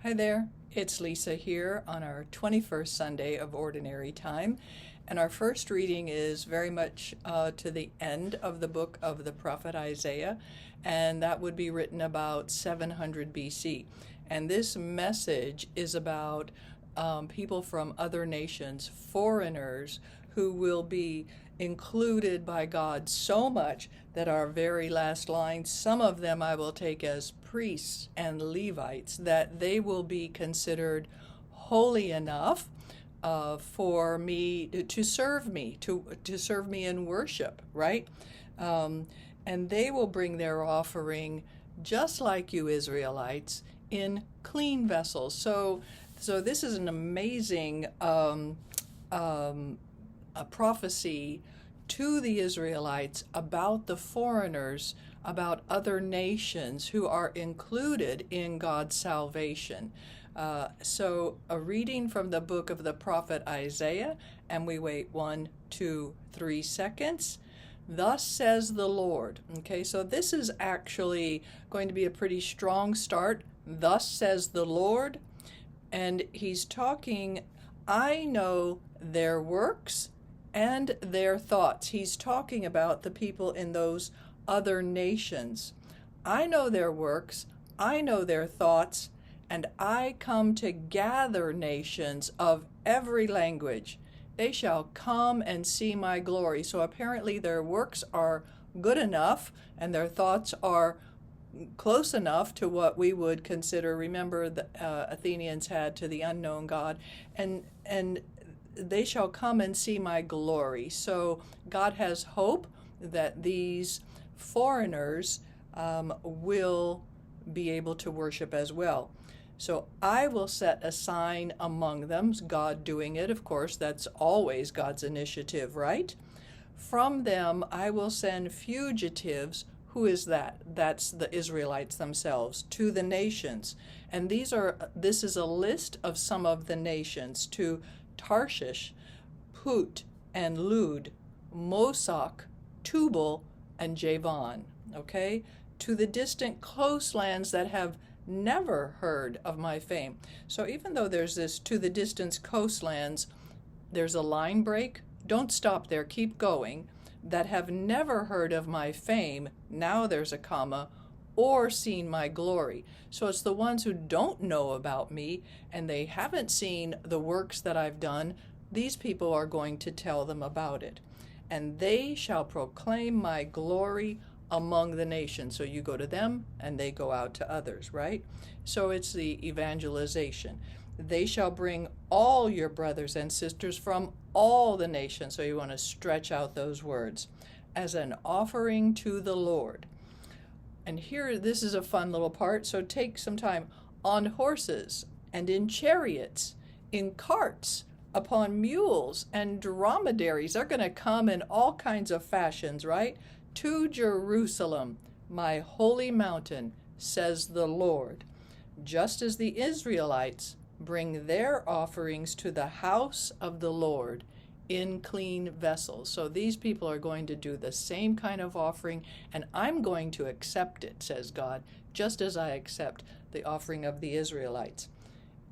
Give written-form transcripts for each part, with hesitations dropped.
Hi there, it's Lisa here on our 21st Sunday of Ordinary Time, and our first reading is very much to the end of the book of the prophet Isaiah, and that would be written about 700 BC. And this message is about people from other nations, foreigners, who will be included by God so much that our very last line, some of them I will take as priests and Levites, that they will be considered holy enough for me to serve me, to serve me in worship, right? And they will bring their offering just like you Israelites in clean vessels. So this is an amazing a prophecy to the Israelites about the foreigners, about other nations who are included in God's salvation. So a reading from the book of the prophet Isaiah, and we wait 1, 2, 3 seconds. Thus says the Lord. Okay, so this is actually going to be a pretty strong start. Thus says the Lord. And he's talking, I know their works and their thoughts. He's talking about the people in those other nations. I know their works, I know their thoughts, and I come to gather nations of every language. They shall come and see my glory. So apparently their works are good enough, and their thoughts are close enough to what we would consider, remember the Athenians had to the unknown God, and they shall come and see my glory. So God has hope that these foreigners will be able to worship as well. So I will set a sign among them, God doing it, of course, that's always God's initiative, right? From them I will send fugitives. Who is that? That's the Israelites themselves, to the nations. And this is a list of some of the nations: to Tarshish, Put and Lud, Mosach, Tubal, and Javan, okay? To the distant coastlands that have never heard of my fame. So even though there's this to the distant coastlands, there's a line break. Don't stop there, keep going. That have never heard of my fame, now there's a comma, or seen my glory. So it's the ones who don't know about me and they haven't seen the works that I've done. These people are going to tell them about it. And they shall proclaim my glory among the nations. So you go to them and they go out to others, right? So it's the evangelization. They shall bring all your brothers and sisters from all the nations. So you want to stretch out those words, as an offering to the Lord. And here, this is a fun little part, so take some time. On horses and in chariots, in carts, upon mules and dromedaries. They're going to come in all kinds of fashions, right? To Jerusalem, my holy mountain, says the Lord. Just as the Israelites bring their offerings to the house of the Lord in clean vessels. So these people are going to do the same kind of offering, and I'm going to accept it, says God, just as I accept the offering of the Israelites.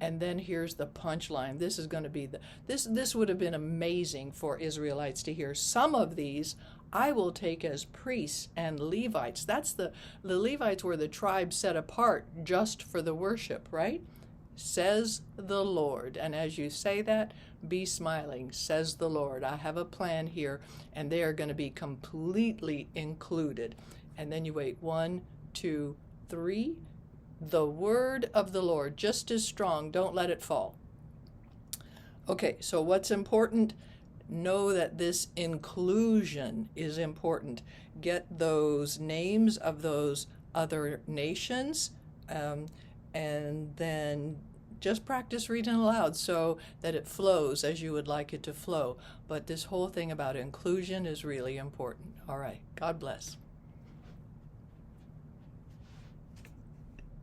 And then here's the punchline. This is going to be this would have been amazing for Israelites to hear. Some of these I will take as priests and Levites. That's the Levites were the tribe set apart just for the worship, right? Says the Lord. And as you say that, be smiling, says the Lord. I have a plan here, and they are going to be completely included. And then you wait 1, 2, 3. The word of the Lord, just as strong, don't let it fall. Okay, so what's important? Know that this inclusion is important. Get those names of those other nations, and then just practice reading aloud so that it flows as you would like it to flow. But this whole thing about inclusion is really important. All right, God bless.